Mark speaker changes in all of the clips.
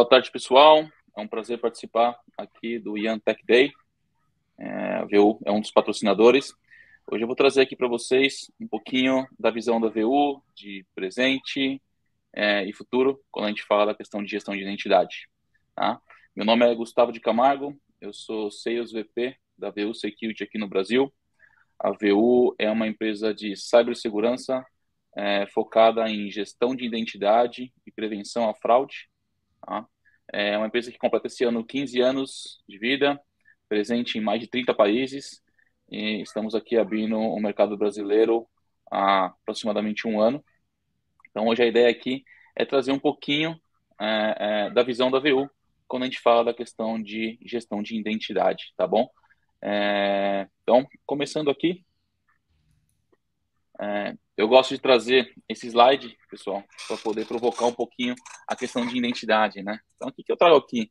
Speaker 1: Boa tarde, pessoal. É um prazer participar aqui do Young Tech Day. A VU é um dos patrocinadores. Hoje eu vou trazer aqui para vocês um pouquinho da visão da VU, de presente e futuro, quando a gente fala da questão de gestão de identidade. Tá? Meu nome é Gustavo de Camargo, eu sou Sales VP da VU Security aqui no Brasil. A VU é uma empresa de cibersegurança focada em gestão de identidade e prevenção à fraude. Tá? É uma empresa que completa esse ano 15 anos de vida, presente em mais de 30 países, e estamos aqui abrindo o mercado brasileiro há aproximadamente um ano. Então, hoje a ideia aqui é trazer um pouquinho da visão da VU, quando a gente fala da questão de gestão de identidade, tá bom? Então, começando aqui, eu gosto de trazer esse slide, pessoal, para poder provocar um pouquinho a questão de identidade, né? Então, o que eu trago aqui?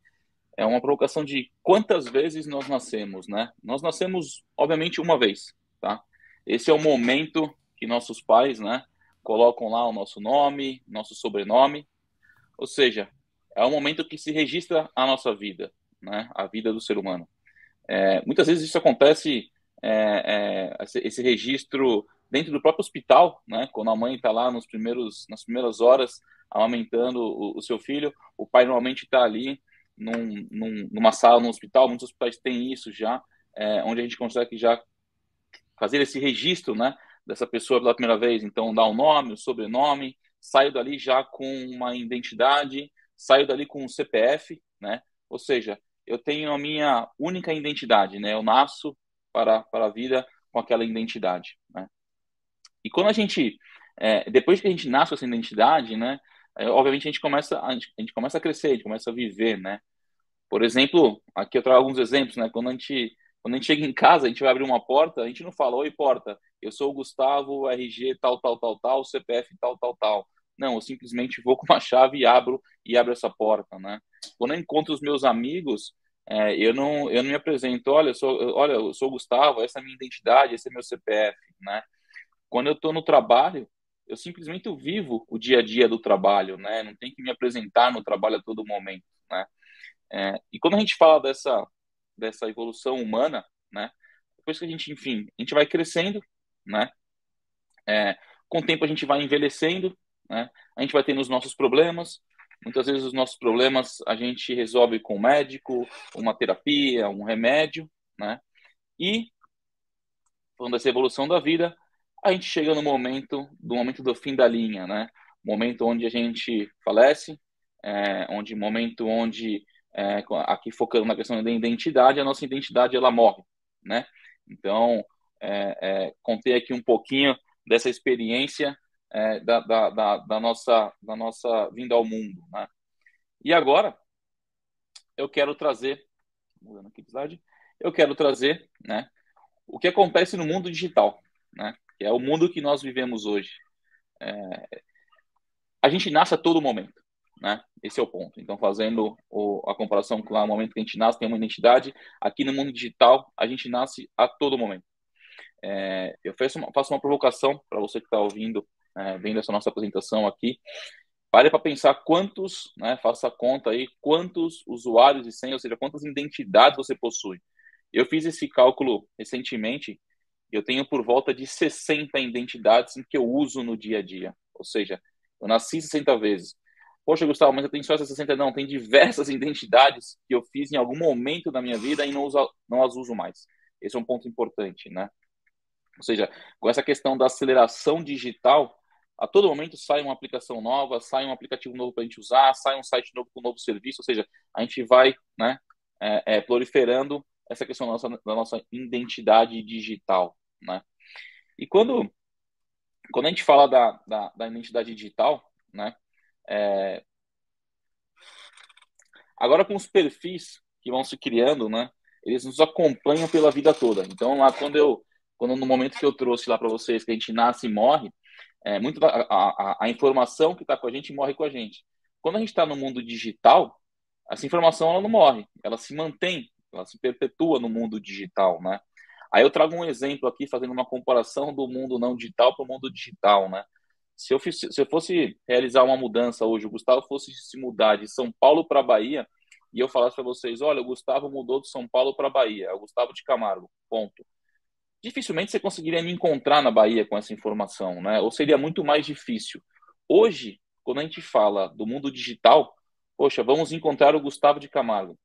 Speaker 1: É uma provocação de quantas vezes nós nascemos, né? Nós nascemos, obviamente, uma vez, tá? Esse é o momento que nossos pais, né, colocam lá o nosso nome, nosso sobrenome, ou seja, é o momento que se registra a nossa vida, né? A vida do ser humano. Muitas vezes isso acontece, esse registro dentro do próprio hospital, né? Quando a mãe está lá nas primeiras horas amamentando o seu filho, o pai normalmente está ali numa sala no hospital. Muitos hospitais têm isso já, onde a gente consegue já fazer esse registro, né, dessa pessoa pela primeira vez. Então, dá o nome, o sobrenome, saio dali já com uma identidade, saio dali com um CPF, né? Ou seja, eu tenho a minha única identidade, né? Eu nasço para a vida com aquela identidade, né? E quando depois que a gente nasce com essa identidade, né? Obviamente a gente começa a crescer, a gente começa a viver, né? Por exemplo, aqui eu trago alguns exemplos, né? Quando a gente chega em casa, a gente vai abrir uma porta, a gente não fala: oi, porta, eu sou o Gustavo, RG tal, tal, tal, tal, CPF tal, tal, tal. Não, eu simplesmente vou com uma chave e abro essa porta, né? Quando eu encontro os meus amigos, eu não me apresento: olha, eu sou o Gustavo, essa é a minha identidade, esse é meu CPF, né? Quando eu estou no trabalho, eu simplesmente vivo o dia a dia do trabalho, né? Não tenho que me apresentar no trabalho a todo momento, né? E quando a gente fala dessa evolução humana, né? Depois que enfim, a gente vai crescendo, né? Com o tempo a gente vai envelhecendo, né? A gente vai tendo os nossos problemas. Muitas vezes os nossos problemas a gente resolve com um médico, uma terapia, um remédio, né? E falando dessa evolução da vida, a gente chega no momento do fim da linha, né? Momento onde a gente falece, momento onde aqui focando na questão da identidade, a nossa identidade ela morre, né? Então, contei aqui um pouquinho dessa experiência da nossa vinda ao mundo, né? E agora eu quero trazer, mudando aqui de slide, eu quero trazer, né, o que acontece no mundo digital, né? Que é o mundo que nós vivemos hoje. A gente nasce a todo momento, né? Esse é o ponto. Então, fazendo a comparação com o momento que a gente nasce, tem uma identidade. Aqui no mundo digital, a gente nasce a todo momento. Eu faço uma provocação para você que está ouvindo, vendo essa nossa apresentação aqui. Pare para pensar quantos, né, faça a conta aí, quantos usuários e senhas, ou seja, quantas identidades você possui. Eu fiz esse cálculo recentemente. Eu tenho por volta de 60 identidades que eu uso no dia a dia. Ou seja, eu nasci 60 vezes. Poxa, Gustavo, mas eu tenho só essas 60? Não, tem diversas identidades que eu fiz em algum momento da minha vida e não as uso mais. Esse é um ponto importante, né? Ou seja, com essa questão da aceleração digital, a todo momento sai uma aplicação nova, sai um aplicativo novo para a gente usar, sai um site novo com um novo serviço. Ou seja, a gente vai, né, proliferando essa questão da nossa identidade digital, né? E quando a gente fala da identidade digital, né? Agora com os perfis que vão se criando, né? Eles nos acompanham pela vida toda. Então lá quando no momento que eu trouxe lá para vocês que a gente nasce e morre, muito a informação que está com a gente morre com a gente. Quando a gente está no mundo digital, essa informação ela não morre, ela se mantém, ela se perpetua no mundo digital, né? Aí eu trago um exemplo aqui, fazendo uma comparação do mundo não digital para o mundo digital, né? Se eu fosse realizar uma mudança hoje, o Gustavo fosse se mudar de São Paulo para Bahia, e eu falasse para vocês, olha, o Gustavo mudou de São Paulo para Bahia, é o Gustavo de Camargo, ponto. Dificilmente você conseguiria me encontrar na Bahia com essa informação, né? Ou seria muito mais difícil. Hoje, quando a gente fala do mundo digital, poxa, vamos encontrar o Gustavo de Camargo.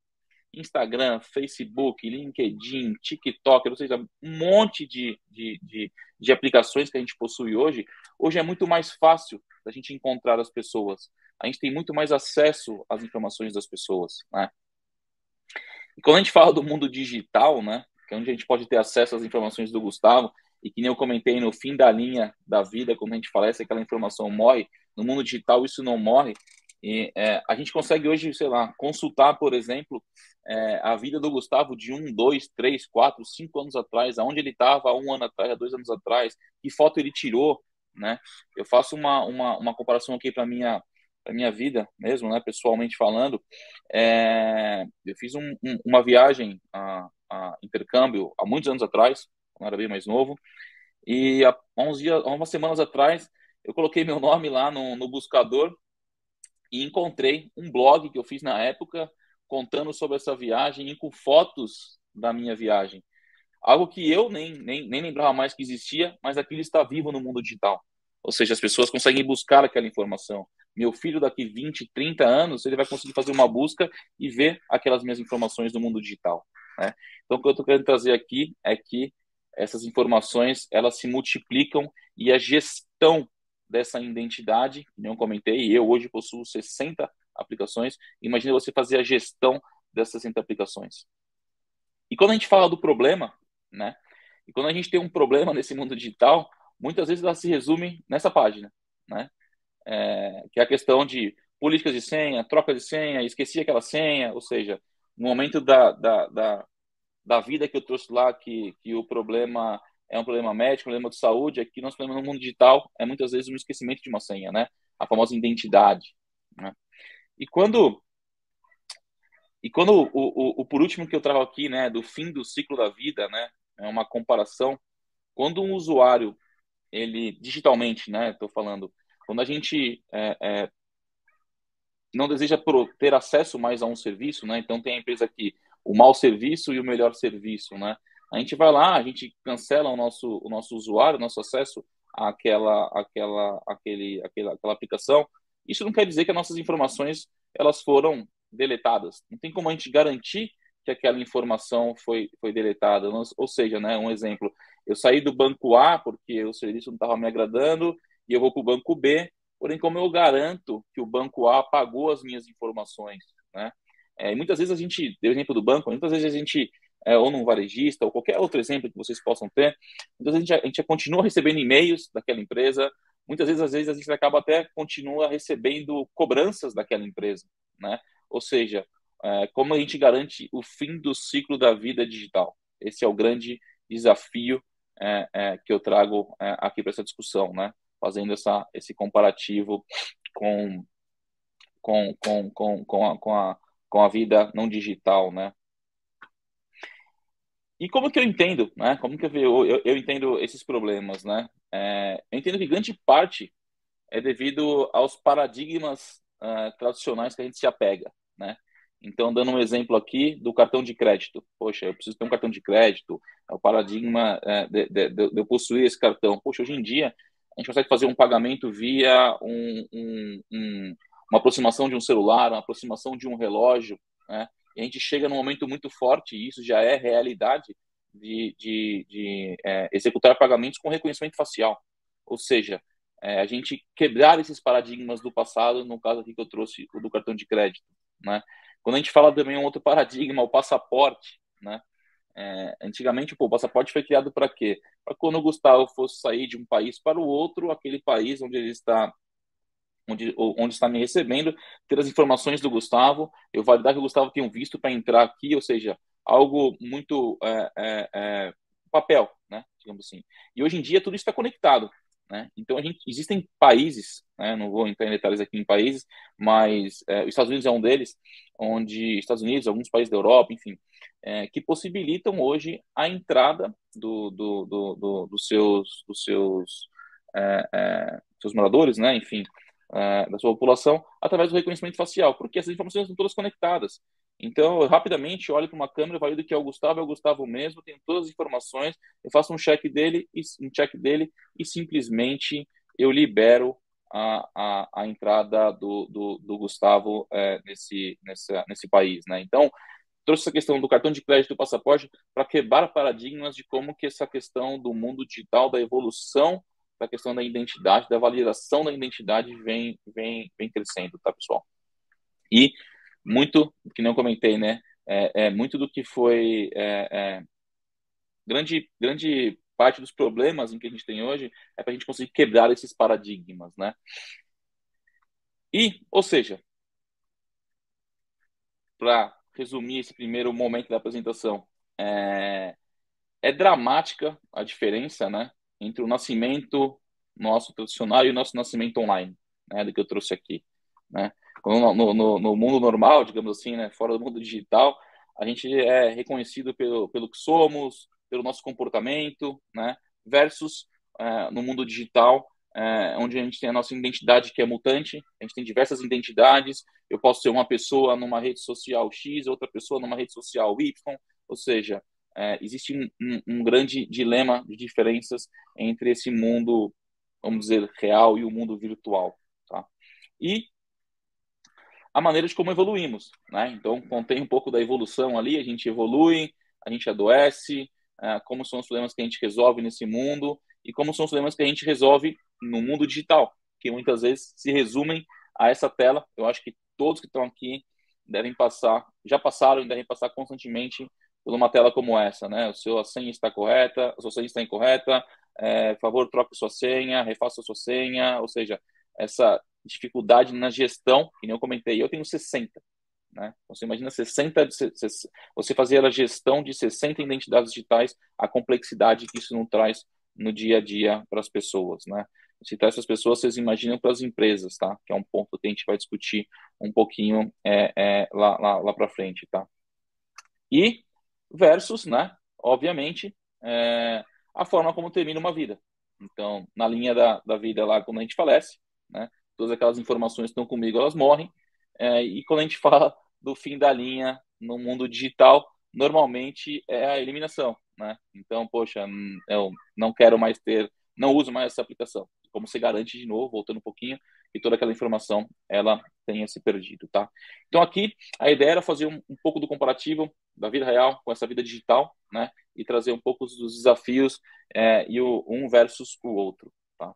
Speaker 1: Instagram, Facebook, LinkedIn, TikTok, ou seja, um monte de aplicações que a gente possui hoje. Hoje é muito mais fácil da gente encontrar as pessoas. A gente tem muito mais acesso às informações das pessoas, né? E quando a gente fala do mundo digital, né, que é onde a gente pode ter acesso às informações do Gustavo, e que nem eu comentei no fim da linha da vida, quando a gente falece, aquela informação morre, no mundo digital isso não morre, e a gente consegue hoje, sei lá, consultar, por exemplo, a vida do Gustavo de 1, 2, 3, 4, 5 anos atrás, aonde ele estava há 1 ano atrás, há 2 anos atrás, que foto ele tirou, né? Eu faço uma comparação aqui para minha vida mesmo, né, pessoalmente falando. Eu fiz uma viagem a intercâmbio há muitos anos atrás, quando eu era bem mais novo, e há umas semanas atrás, eu coloquei meu nome lá no buscador e encontrei um blog que eu fiz na época contando sobre essa viagem e com fotos da minha viagem. Algo que eu nem lembrava mais que existia, mas aquilo está vivo no mundo digital. Ou seja, as pessoas conseguem buscar aquela informação. Meu filho, daqui 20, 30 anos, ele vai conseguir fazer uma busca e ver aquelas mesmas informações do mundo digital, né? Então, o que eu estou querendo trazer aqui é que essas informações, elas se multiplicam e a gestão dessa identidade, como eu comentei, eu hoje possuo 60 aplicações. Imagina você fazer a gestão dessas 60 aplicações. E quando a gente fala do problema, né? E quando a gente tem um problema nesse mundo digital, muitas vezes ela se resume nessa página, né? Que é a questão de políticas de senha, troca de senha, esqueci aquela senha, ou seja, no momento da vida que eu trouxe lá, que o problema é um problema médico, um problema de saúde, aqui nosso problema no mundo digital é muitas vezes um esquecimento de uma senha, né? A famosa identidade, né? E quando o por último que eu trago aqui, né, do fim do ciclo da vida, né, é uma comparação. Quando um usuário, ele digitalmente, né, estou falando, quando a gente não deseja ter acesso mais a um serviço, né, então tem a empresa aqui, o mau serviço e o melhor serviço, né, a gente vai lá, a gente cancela o nosso usuário, nosso acesso àquela aplicação. Isso não quer dizer que as nossas informações elas foram deletadas. Não tem como a gente garantir que aquela informação foi deletada. Ou seja, né, um exemplo, eu saí do banco A porque o serviço não estava me agradando e eu vou para o banco B, porém, como eu garanto que o banco A pagou as minhas informações, né? E muitas vezes a gente, deu o exemplo do banco, muitas vezes a gente, ou num varejista, ou qualquer outro exemplo que vocês possam ter, muitas vezes a gente continua recebendo e-mails daquela empresa, muitas vezes, às vezes, a gente acaba até continua recebendo cobranças daquela empresa, né? Ou seja, como a gente garante o fim do ciclo da vida digital? Esse é o grande desafio que eu trago aqui para essa discussão, né? Fazendo esse comparativo com, com a vida não digital, né? E como que eu entendo, né? Como que eu entendo esses problemas, né? Eu entendo que grande parte é devido aos paradigmas tradicionais que a gente se apega, né? Então, dando um exemplo aqui do cartão de crédito. Poxa, eu preciso ter um cartão de crédito, é o paradigma de eu possuir esse cartão. Poxa, hoje em dia, a gente consegue fazer um pagamento via uma aproximação de um celular, uma aproximação de um relógio, né? E a gente chega num momento muito forte, e isso já é realidade, de executar pagamentos com reconhecimento facial. Ou seja, a gente quebrar esses paradigmas do passado, no caso aqui que eu trouxe o do cartão de crédito, né? Quando a gente fala também um outro paradigma, o passaporte, né? Antigamente, pô, o passaporte foi criado para quê? Para quando o Gustavo fosse sair de um país para o outro, aquele país onde ele está, onde está me recebendo, ter as informações do Gustavo, eu validar que o Gustavo tem um visto para entrar aqui, ou seja, algo muito papel, né? Digamos assim. E hoje em dia tudo isso está conectado, né? Então existem países, né? Não vou entrar em detalhes aqui em países, mas os Estados Unidos é um deles, onde Estados Unidos, alguns países da Europa, enfim, que possibilitam hoje a entrada dos seus seus moradores, né, enfim, da sua população, através do reconhecimento facial, porque essas informações estão todas conectadas. Então, eu rapidamente olho para uma câmera, valido que é o Gustavo mesmo, tenho todas as informações, eu faço um check dele e simplesmente eu libero a entrada do Gustavo nesse país, né? Então, trouxe essa questão do cartão de crédito e do passaporte para quebrar paradigmas de como que essa questão do mundo digital, da evolução da questão da identidade, da validação da identidade vem crescendo, tá, pessoal? E muito, que não comentei, né? Muito do que foi grande parte dos problemas em que a gente tem hoje é para a gente conseguir quebrar esses paradigmas, né? E, ou seja, para resumir esse primeiro momento da apresentação, é dramática a diferença, né, entre o nascimento nosso tradicional e o nosso nascimento online, né, do que eu trouxe aqui, né? No mundo normal, digamos assim, né, fora do mundo digital, a gente é reconhecido pelo que somos, pelo nosso comportamento, né, versus no mundo digital, onde a gente tem a nossa identidade que é mutante, a gente tem diversas identidades, eu posso ser uma pessoa numa rede social X, outra pessoa numa rede social Y, ou seja, existe um grande dilema de diferenças entre esse mundo, vamos dizer, real e o mundo virtual. Tá? E a maneira de como evoluímos. Né? Então, contém um pouco da evolução ali, a gente evolui, a gente adoece, como são os problemas que a gente resolve nesse mundo e como são os problemas que a gente resolve no mundo digital, que muitas vezes se resumem a essa tela. Eu acho que todos que estão aqui devem passar, já passaram e devem passar constantemente por uma tela como essa, né? A senha está correta, a sua senha está incorreta, por favor, troque sua senha, refaça sua senha, ou seja, essa dificuldade na gestão, que nem eu comentei, eu tenho 60, né? Você imagina 60, você fazer a gestão de 60 identidades digitais, a complexidade que isso não traz no dia a dia para as pessoas, né? Se traz essas pessoas, vocês imaginam para as empresas, tá? Que é um ponto que a gente vai discutir um pouquinho lá para frente, tá? E versus, né? Obviamente, a forma como termina uma vida. Então, na linha da vida lá, quando a gente falece, né? Todas aquelas informações que estão comigo, elas morrem. E quando a gente fala do fim da linha no mundo digital, normalmente é a eliminação, né? Então, poxa, eu não quero mais ter, não uso mais essa aplicação. Como se garante de novo, voltando um pouquinho, que toda aquela informação ela tenha se perdido, tá? Então aqui a ideia era fazer um pouco do comparativo da vida real com essa vida digital, né? E trazer um pouco dos desafios e um versus o outro, tá?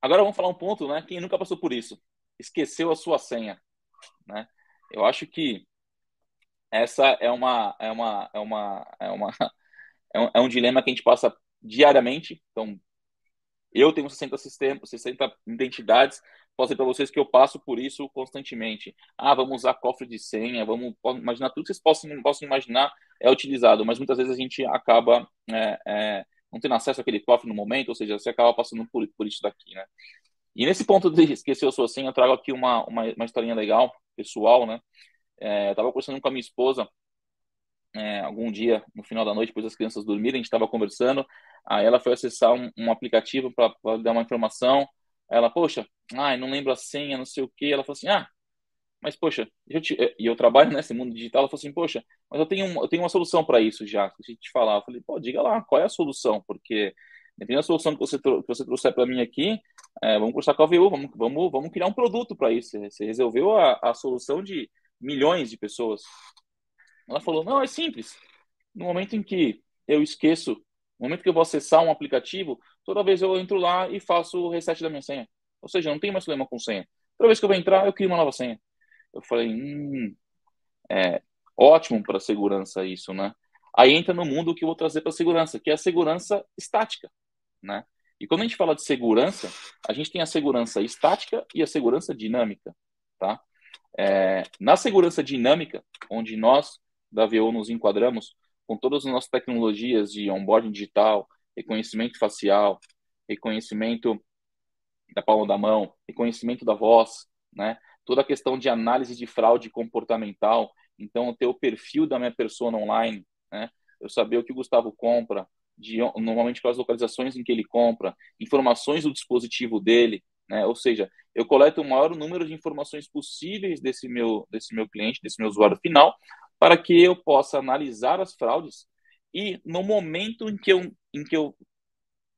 Speaker 1: Agora vamos falar um ponto, né? Quem nunca passou por isso? Esqueceu a sua senha, né? Eu acho que essa é um dilema que a gente passa diariamente. Então, eu tenho 60 sistemas, 60 identidades. Posso dizer para vocês que eu passo por isso constantemente. Vamos usar cofre de senha, vamos imaginar tudo que vocês possam imaginar é utilizado, mas muitas vezes a gente acaba não tendo acesso àquele cofre no momento, ou seja, você acaba passando por isso daqui, né? E nesse ponto de esquecer a sua senha, eu trago aqui uma historinha legal, pessoal, né? Eu estava conversando com a minha esposa algum dia, no final da noite, depois das crianças dormirem, a gente estava conversando, aí ela foi acessar um aplicativo para dar uma informação, ela, poxa, não lembro a senha, não sei o quê, ela falou assim, mas poxa, e eu trabalho nesse mundo digital, ela falou assim, poxa, mas eu tenho uma solução para isso já, deixa eu te falar, eu falei, pô, diga lá, qual é a solução, porque dependendo da solução que você trouxer para mim aqui, vamos conversar com a VU, vamos criar um produto para isso, você resolveu a solução de milhões de pessoas. Ela falou, não, é simples. No momento em que eu esqueço, no momento que eu vou acessar um aplicativo, toda vez eu entro lá e faço o reset da minha senha. Ou seja, não tem mais problema com senha. Toda vez que eu vou entrar, eu crio uma nova senha. Eu falei, ótimo para segurança isso, né? Aí entra no mundo que eu vou trazer para segurança, que é a segurança estática, né? E quando a gente fala de segurança, a gente tem a segurança estática e a segurança dinâmica, tá? Na segurança dinâmica, onde nós da VO nos enquadramos com todas as nossas tecnologias de onboarding digital, reconhecimento facial, reconhecimento da palma da mão, reconhecimento da voz, né? Toda a questão de análise de fraude comportamental, então ter o perfil da minha persona online, né? Eu saber o que o Gustavo compra, normalmente pelas localizações em que ele compra, informações do dispositivo dele, né? Ou seja, eu coleto o maior número de informações possíveis desse meu cliente, desse meu usuário final, para que eu possa analisar as fraudes e no momento em que eu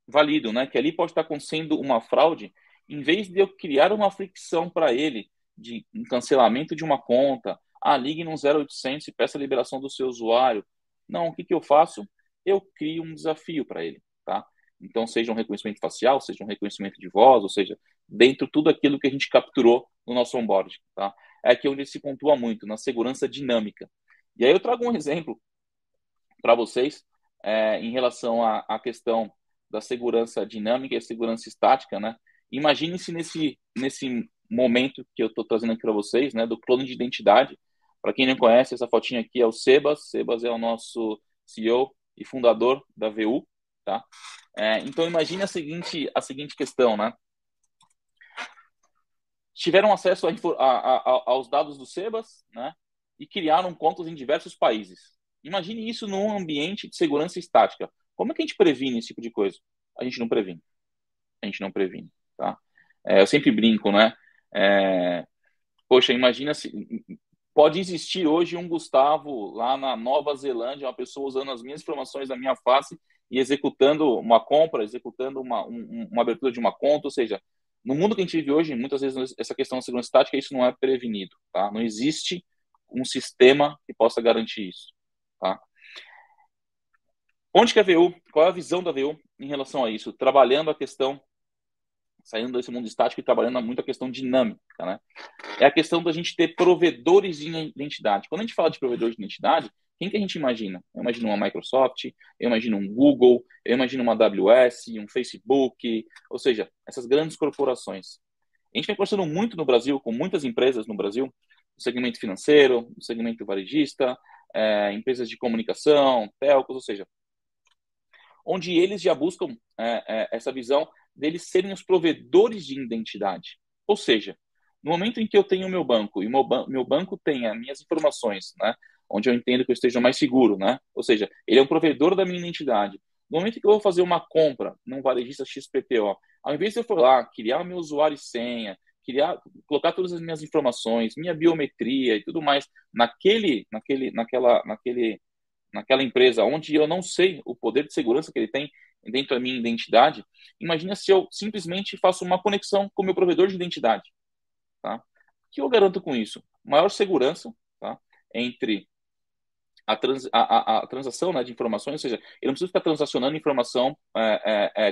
Speaker 1: valido, né, que ali pode estar acontecendo uma fraude, em vez de eu criar uma fricção para ele de um cancelamento de uma conta, ligue no 0800 e peça a liberação do seu usuário. Não, o que que eu faço? Eu crio um desafio para ele, tá? Então, seja um reconhecimento facial, seja um reconhecimento de voz, ou seja, dentro tudo aquilo que a gente capturou no nosso onboard, tá? É aqui onde se pontua muito, na segurança dinâmica. E aí eu trago um exemplo para vocês em relação à questão da segurança dinâmica e segurança estática, né? Imagine-se nesse momento que eu estou trazendo aqui para vocês, né, do clone de identidade. Para quem não conhece, essa fotinha aqui é o Sebas. Sebas é o nosso CEO e fundador da VU, tá? Então imagine a seguinte questão, né? Tiveram acesso aos dados do Sebas, né? E criaram contas em diversos países. Imagine isso num ambiente de segurança estática. Como é que a gente previne esse tipo de coisa? A gente não previne. A gente não previne, tá? Eu sempre brinco, né? Poxa, imagina se pode existir hoje um Gustavo lá na Nova Zelândia, uma pessoa usando as minhas informações da minha face e executando uma compra, executando uma abertura de uma conta, ou seja, no mundo que a gente vive hoje, muitas vezes essa questão da segurança estática, isso não é prevenido, tá? Não existe um sistema que possa garantir isso, tá? Onde que a VU, qual é a visão da VU em relação a isso? Trabalhando a questão, saindo desse mundo estático e trabalhando muito a questão dinâmica, né? É a questão da gente ter provedores de identidade. Quando a gente fala de provedores de identidade, quem que a gente imagina? Eu imagino uma Microsoft, eu imagino um Google, eu imagino uma AWS, um Facebook, ou seja, essas grandes corporações. A gente vem conversando muito no Brasil, com muitas empresas no Brasil, no segmento financeiro, no segmento varejista, empresas de comunicação, telcos, ou seja, onde eles já buscam essa visão deles serem os provedores de identidade. Ou seja, no momento em que eu tenho o meu banco e meu banco tem as minhas informações, né, onde eu entendo que eu esteja mais seguro, né, ou seja, ele é um provedor da minha identidade. No momento em que eu vou fazer uma compra num varejista XPTO, ao invés de eu for lá, criar meu usuário e senha, colocar todas as minhas informações, minha biometria e tudo mais naquela empresa onde eu não sei o poder de segurança que ele tem dentro da minha identidade, imagina se eu simplesmente faço uma conexão com o meu provedor de identidade, tá? O que eu garanto com isso? Maior segurança, tá? Entre a transação, né, de informações, ou seja, eu não preciso ficar transacionando informação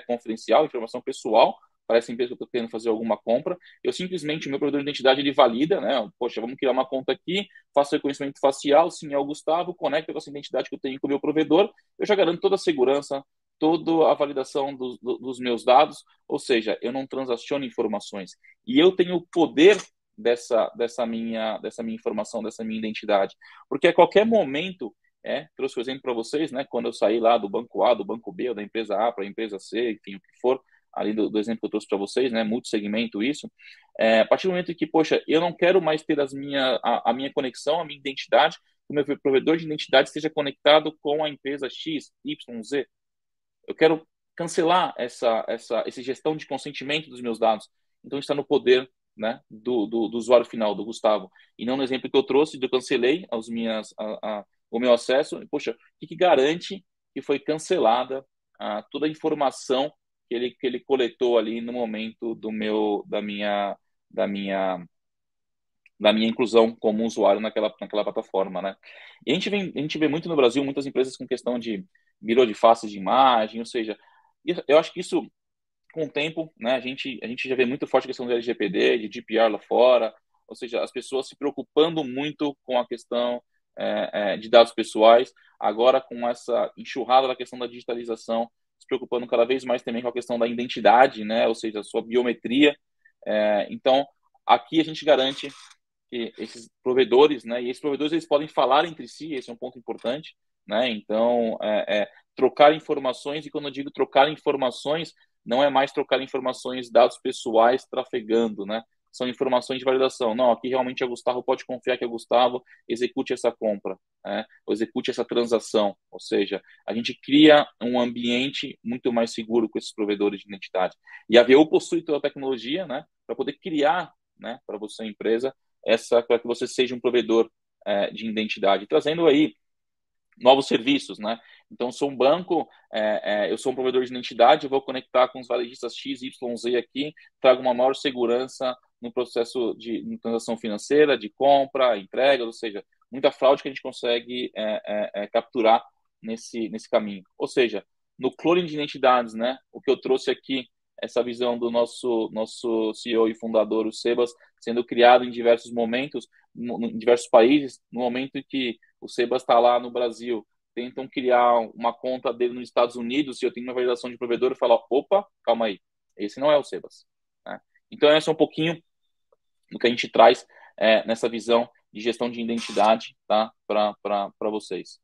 Speaker 1: confidencial, informação pessoal para essa empresa que eu estou querendo fazer alguma compra. Eu simplesmente, o meu provedor de identidade, ele valida, né? Poxa, vamos criar uma conta aqui, faço reconhecimento facial, sim, é o Gustavo, conecta com essa identidade que eu tenho com o meu provedor, eu já garanto toda a segurança, toda a validação dos meus dados, ou seja, eu não transaciono informações. E eu tenho o poder dessa minha informação, dessa minha identidade. Porque a qualquer momento, trouxe o exemplo para vocês, né, quando eu saí lá do banco A, do banco B, ou da empresa A para a empresa C, enfim, o que for, ali do exemplo que eu trouxe para vocês, né, multissegmento isso, a partir do momento em que, poxa, eu não quero mais ter a minha conexão, a minha identidade, que o meu provedor de identidade esteja conectado com a empresa X, Y, Z. Eu quero cancelar essa gestão de consentimento dos meus dados. Então, está no poder, né, do usuário final, do Gustavo. E não no exemplo que eu trouxe, eu cancelei o meu acesso. Poxa, o que garante que foi cancelada toda a informação que ele coletou ali no momento da minha inclusão como usuário naquela plataforma, né? E a gente vê muito no Brasil muitas empresas com questão de mirror de faces de imagem, ou seja, eu acho que isso com o tempo, né, a gente já vê muito forte a questão do LGPD, de GDPR lá fora, ou seja, as pessoas se preocupando muito com a questão de dados pessoais, agora com essa enxurrada da questão da digitalização, se preocupando cada vez mais também com a questão da identidade, né, ou seja, a sua biometria. Então, aqui a gente garante que esses provedores, né, e esses provedores eles podem falar entre si, esse é um ponto importante, né, então trocar informações, e quando eu digo trocar informações, não é mais trocar informações, dados pessoais trafegando, né, são informações de validação. Não, aqui realmente é Gustavo, pode confiar que é Gustavo, execute essa compra, né? Ou execute essa transação. Ou seja, a gente cria um ambiente muito mais seguro com esses provedores de identidade. E a VU possui toda a tecnologia, né, para poder criar, né, para você, empresa, para que você seja um provedor de identidade, trazendo aí novos serviços, né? Então, sou um banco, eu sou um provedor de identidade, eu vou conectar com os varejistas X, Y, Z aqui, trago uma maior segurança no processo de transação financeira, de compra, entrega, ou seja, muita fraude que a gente consegue capturar nesse caminho. Ou seja, no cloning de identidades, né? O que eu trouxe aqui, essa visão do nosso CEO e fundador, o Sebas, sendo criado em diversos momentos, em diversos países, no momento em que o Sebas está lá no Brasil, tentam criar uma conta dele nos Estados Unidos, e eu tenho uma validação de provedor, e falo, opa, calma aí, esse não é o Sebas. Né? Então, esse é um pouquinho do que a gente traz nessa visão de gestão de identidade, tá? Para vocês.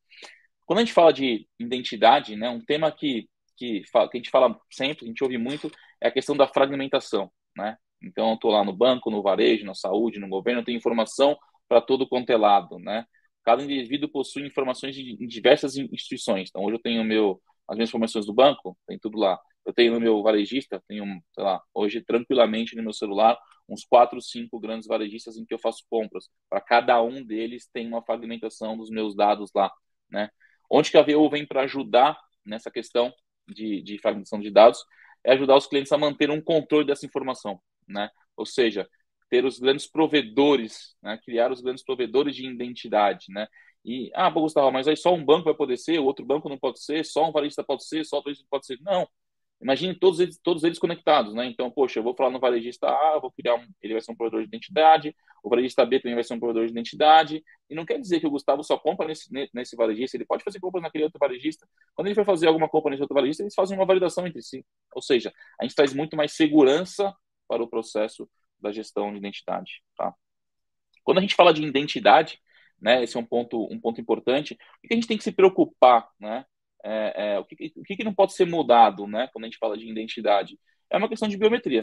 Speaker 1: Quando a gente fala de identidade, né, um tema que a gente fala sempre, a gente ouve muito, é a questão da fragmentação. Né? Então, eu estou lá no banco, no varejo, na saúde, no governo, eu tenho informação para todo quanto é lado. Né? Cada indivíduo possui informações em diversas instituições. Então, hoje eu tenho as minhas informações do banco, tem tudo lá. Eu tenho no meu varejista, tenho, sei lá, hoje tranquilamente no meu celular, uns 4, 5 grandes varejistas em que eu faço compras. Para cada um deles tem uma fragmentação dos meus dados lá. Né? Onde que a VU vem para ajudar nessa questão de fragmentação de dados é ajudar os clientes a manter um controle dessa informação, né? Ou seja, ter os grandes provedores, né? Criar os grandes provedores de identidade, né? E, Gustavo, mas aí só um banco vai poder ser, o outro banco não pode ser, só um varejista pode ser, só outro varejista pode ser. Não. Imagine todos eles conectados, né? Então, poxa, eu vou falar no varejista A, vou criar ele vai ser um provedor de identidade, o varejista B também vai ser um provedor de identidade, e não quer dizer que o Gustavo só compra nesse varejista, ele pode fazer compras naquele outro varejista. Quando ele vai fazer alguma compra nesse outro varejista, eles fazem uma validação entre si. Ou seja, a gente traz muito mais segurança para o processo da gestão de identidade, tá? Quando a gente fala de identidade, né, esse é um ponto importante, o que a gente tem que se preocupar, né? O que não pode ser mudado, né, quando a gente fala de identidade? É uma questão de biometria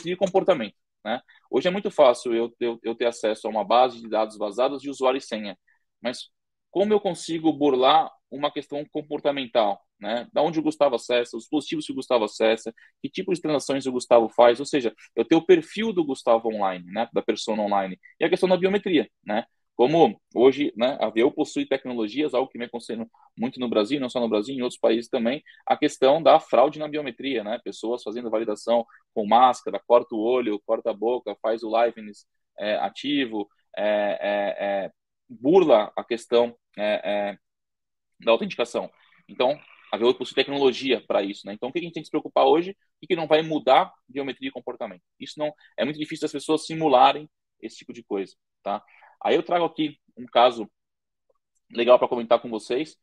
Speaker 1: e comportamento. Né? Hoje é muito fácil eu ter acesso a uma base de dados vazados de usuário e senha, mas como eu consigo burlar uma questão comportamental? Né? Da onde o Gustavo acessa, os dispositivos que o Gustavo acessa, que tipo de transações o Gustavo faz, ou seja, eu tenho o perfil do Gustavo online, né, da persona online, e a questão da biometria, né? Como hoje, né, a VU possui tecnologias, algo que me aconselho muito no Brasil, não só no Brasil, em outros países também, a questão da fraude na biometria, né? Pessoas fazendo validação com máscara, corta o olho, corta a boca, faz o liveness ativo, burla a questão da autenticação. Então, a VU possui tecnologia para isso, né? Então, o que a gente tem que se preocupar hoje e que não vai mudar biometria e comportamento? Isso não é muito difícil das pessoas simularem esse tipo de coisa, tá? Aí eu trago aqui um caso legal para comentar com vocês.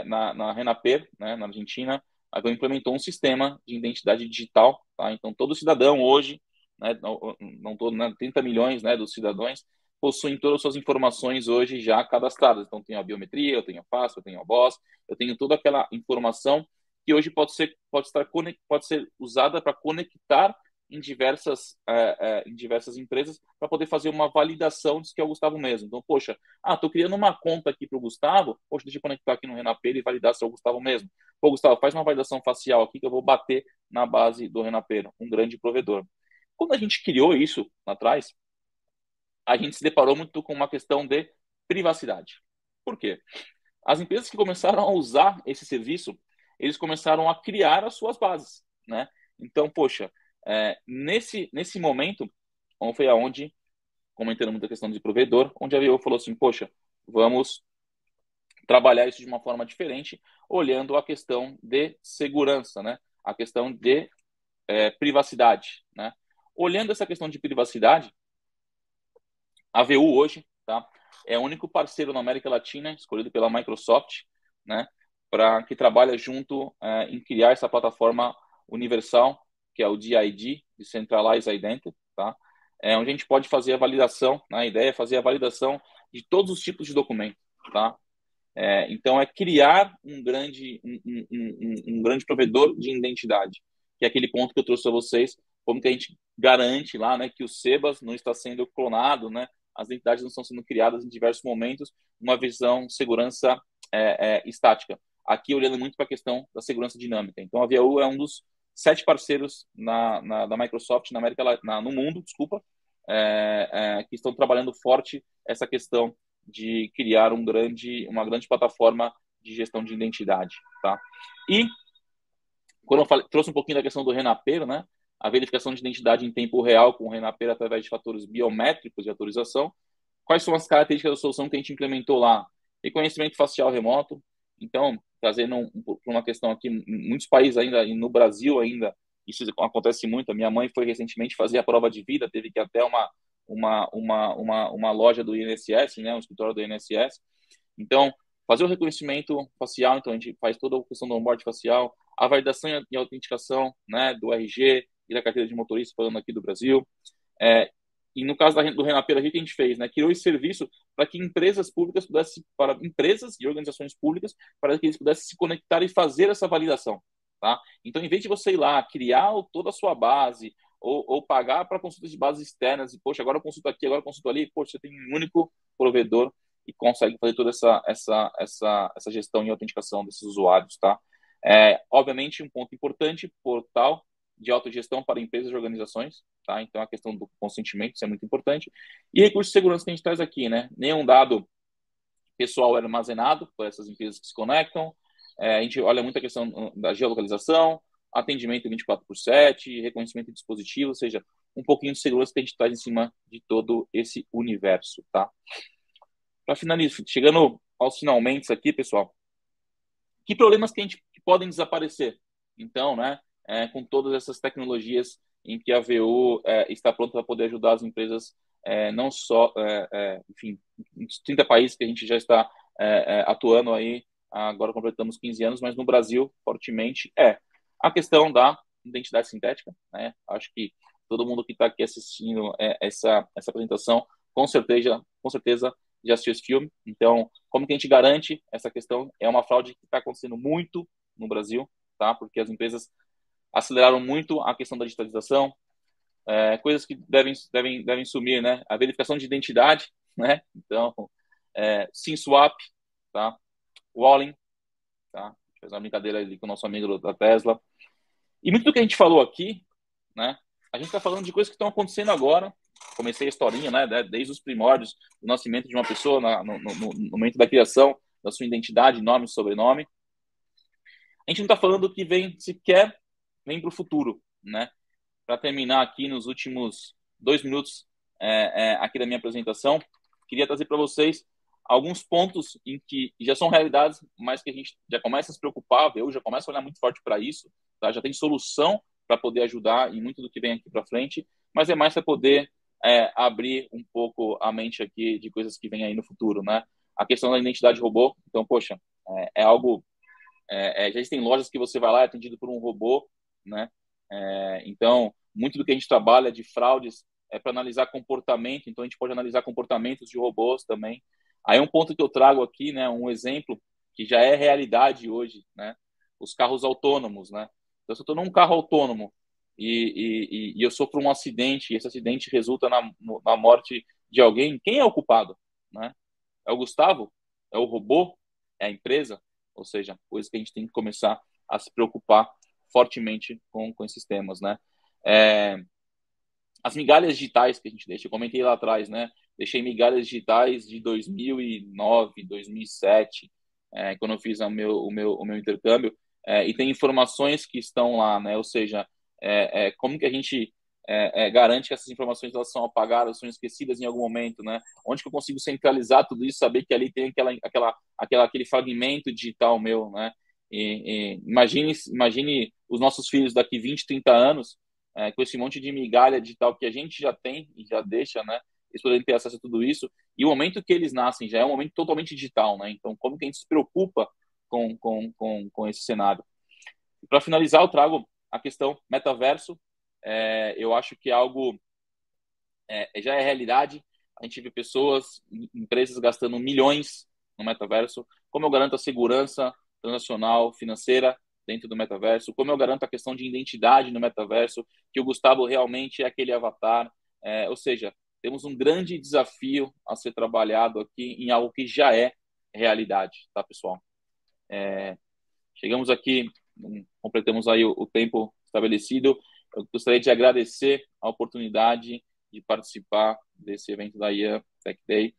Speaker 1: Na Renaper, né, na Argentina, a Gol implementou um sistema de identidade digital. Tá? Então, todo cidadão hoje, né, não todo, né, 30 milhões, né, dos cidadãos, possuem todas as suas informações hoje já cadastradas. Então, tenho a biometria, eu tenho a face, eu tenho a voz, eu tenho toda aquela informação que hoje pode ser usada para conectar em diversas empresas para poder fazer uma validação de que é o Gustavo mesmo. Então, poxa, tô criando uma conta aqui para o Gustavo, poxa, deixa eu conectar aqui no Renaper e validar se é o Gustavo mesmo. Pô, Gustavo, faz uma validação facial aqui que eu vou bater na base do Renaper, um grande provedor. Quando a gente criou isso lá atrás, a gente se deparou muito com uma questão de privacidade. Por quê? As empresas que começaram a usar esse serviço, eles começaram a criar as suas bases, né? Então, poxa, nesse momento, foi aonde, comentando muita questão de provedor, onde a VO falou assim, poxa, vamos trabalhar isso de uma forma diferente, olhando a questão de segurança, né? A questão de privacidade, né? Olhando essa questão de privacidade, a VU hoje, tá, é o único parceiro na América Latina, escolhido pela Microsoft, né, que trabalha junto em criar essa plataforma universal, que é o DID, Decentralized Identity, tá? Onde a gente pode fazer a validação, né, a ideia é fazer a validação de todos os tipos de documento, tá? Então, é criar um grande provedor de identidade, que é aquele ponto que eu trouxe a vocês como que a gente garante lá, né, que o Sebas não está sendo clonado, né, as identidades não estão sendo criadas em diversos momentos, uma visão segurança estática. Aqui olhando muito para a questão da segurança dinâmica. Então a VAU é um dos 7 parceiros da Microsoft na no mundo, desculpa, que estão trabalhando forte essa questão de criar uma grande plataforma de gestão de identidade, tá? E quando trouxe um pouquinho da questão do Renapeiro, né? A verificação de identidade em tempo real com o Renapeiro através de fatores biométricos de autorização. Quais são as características da solução que a gente implementou lá? Reconhecimento facial remoto. Então, trazendo uma questão aqui, em muitos países ainda, e no Brasil ainda, isso acontece muito. A minha mãe foi recentemente fazer a prova de vida, teve que ir até uma loja do INSS, né, um escritório do INSS. Então, fazer o reconhecimento facial, então a gente faz toda a questão do onboard facial, a validação e autenticação, né, do RG e da carteira de motorista, falando aqui do Brasil. E no caso do Renapeiro, o que a gente fez? Né? Criou esse serviço para que empresas públicas pudessem, para empresas e organizações públicas, para que eles pudessem se conectar e fazer essa validação. Tá? Então, em vez de você ir lá, criar toda a sua base, ou pagar para consultas de bases externas, e, poxa, agora eu consulto aqui, agora eu consulto ali, poxa, você tem um único provedor e consegue fazer toda essa gestão e autenticação desses usuários. Tá? Obviamente, um ponto importante, portal de autogestão para empresas e organizações, tá? Então a questão do consentimento, isso é muito importante. E recursos de segurança que a gente traz aqui, né? Nenhum dado pessoal é armazenado por essas empresas que se conectam. A gente olha muito a questão da geolocalização, atendimento 24/7, reconhecimento de dispositivo, ou seja, um pouquinho de segurança que a gente traz em cima de todo esse universo, tá? Para finalizar, chegando aos finalmente aqui, pessoal, que problemas que podem desaparecer? Então, né? Com todas essas tecnologias em que a VU está pronta para poder ajudar as empresas, não só, enfim, em 30 países que a gente já está atuando aí, agora completamos 15 anos, mas no Brasil, fortemente, a questão da identidade sintética, né? Acho que todo mundo que está aqui assistindo essa apresentação, com certeza já assistiu esse filme. Então, como que a gente garante essa questão? É uma fraude que está acontecendo muito no Brasil, tá? Porque as empresas aceleraram muito a questão da digitalização, coisas que devem sumir, né? A verificação de identidade, né? Então, SimSwap, tá? Wallet, tá? Fez uma brincadeira ali com o nosso amigo da Tesla. E muito do que a gente falou aqui, né? A gente está falando de coisas que estão acontecendo agora. Comecei a historinha, né? Desde os primórdios do nascimento de uma pessoa, no momento da criação da sua identidade, nome, sobrenome. A gente não está falando que sequer vem para o futuro, né? Para terminar aqui nos últimos 2 minutos aqui da minha apresentação, queria trazer para vocês alguns pontos em que já são realidades, mas que a gente já começa a se preocupar, eu já começo a olhar muito forte para isso, tá? Já tem solução para poder ajudar em muito do que vem aqui para frente, mas é mais para poder abrir um pouco a mente aqui de coisas que vem aí no futuro, né? A questão da identidade robô, então, poxa, é algo... já existem lojas que você vai lá e é atendido por um robô, né? Então, muito do que a gente trabalha de fraudes é para analisar comportamento, então a gente pode analisar comportamentos de robôs também. Aí um ponto que eu trago aqui, né, um exemplo que já é realidade hoje, né? Os carros autônomos, né? Então, se eu estou num carro autônomo e eu sofro um acidente, e esse acidente resulta na morte de alguém, quem é o culpado, né? É o Gustavo? É o robô? É a empresa? Ou seja, coisa que a gente tem que começar a se preocupar fortemente com esses temas, né? As migalhas digitais que a gente deixa, eu comentei lá atrás, né? Deixei migalhas digitais de 2009, 2007, quando eu fiz o meu intercâmbio, e tem informações que estão lá, né? Ou seja, como que a gente garante que essas informações elas são apagadas, são esquecidas em algum momento, né? Onde que eu consigo centralizar tudo isso, saber que ali tem aquele fragmento digital meu, né? Imagine os nossos filhos daqui 20, 30 anos, com esse monte de migalha digital que a gente já tem e já deixa, né? Eles poderem ter acesso a tudo isso. E o momento que eles nascem já é um momento totalmente digital, né? Então, como que a gente se preocupa com esse cenário? Para finalizar, eu trago a questão metaverso. Eu acho que algo já é realidade. A gente vê pessoas, empresas gastando milhões no metaverso. Como eu garanto a segurança transacional, financeira dentro do metaverso, como eu garanto a questão de identidade no metaverso, que o Gustavo realmente é aquele avatar, ou seja, temos um grande desafio a ser trabalhado aqui em algo que já é realidade, tá, pessoal? Chegamos aqui, completamos aí o tempo estabelecido. Eu gostaria de agradecer a oportunidade de participar desse evento da IAM Tech Day,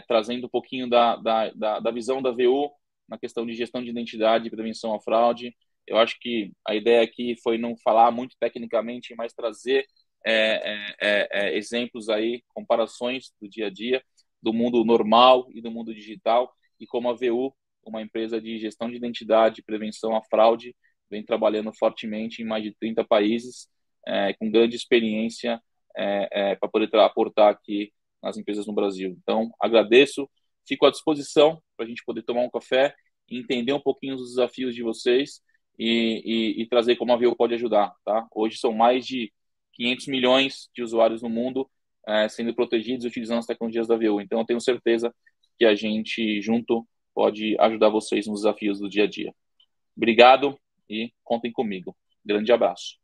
Speaker 1: trazendo um pouquinho da visão da VU na questão de gestão de identidade e prevenção à fraude. Eu acho que a ideia aqui foi não falar muito tecnicamente, mas trazer exemplos aí, comparações do dia a dia, do mundo normal e do mundo digital, e como a VU, uma empresa de gestão de identidade e prevenção à fraude, vem trabalhando fortemente em mais de 30 países, com grande experiência para poder aportar aqui nas empresas no Brasil. Então, agradeço, fico à disposição para a gente poder tomar um café e entender um pouquinho os desafios de vocês e trazer como a VU pode ajudar. Tá? Hoje são mais de 500 milhões de usuários no mundo sendo protegidos utilizando as tecnologias da VU. Então, eu tenho certeza que a gente, junto, pode ajudar vocês nos desafios do dia a dia. Obrigado e contem comigo. Grande abraço.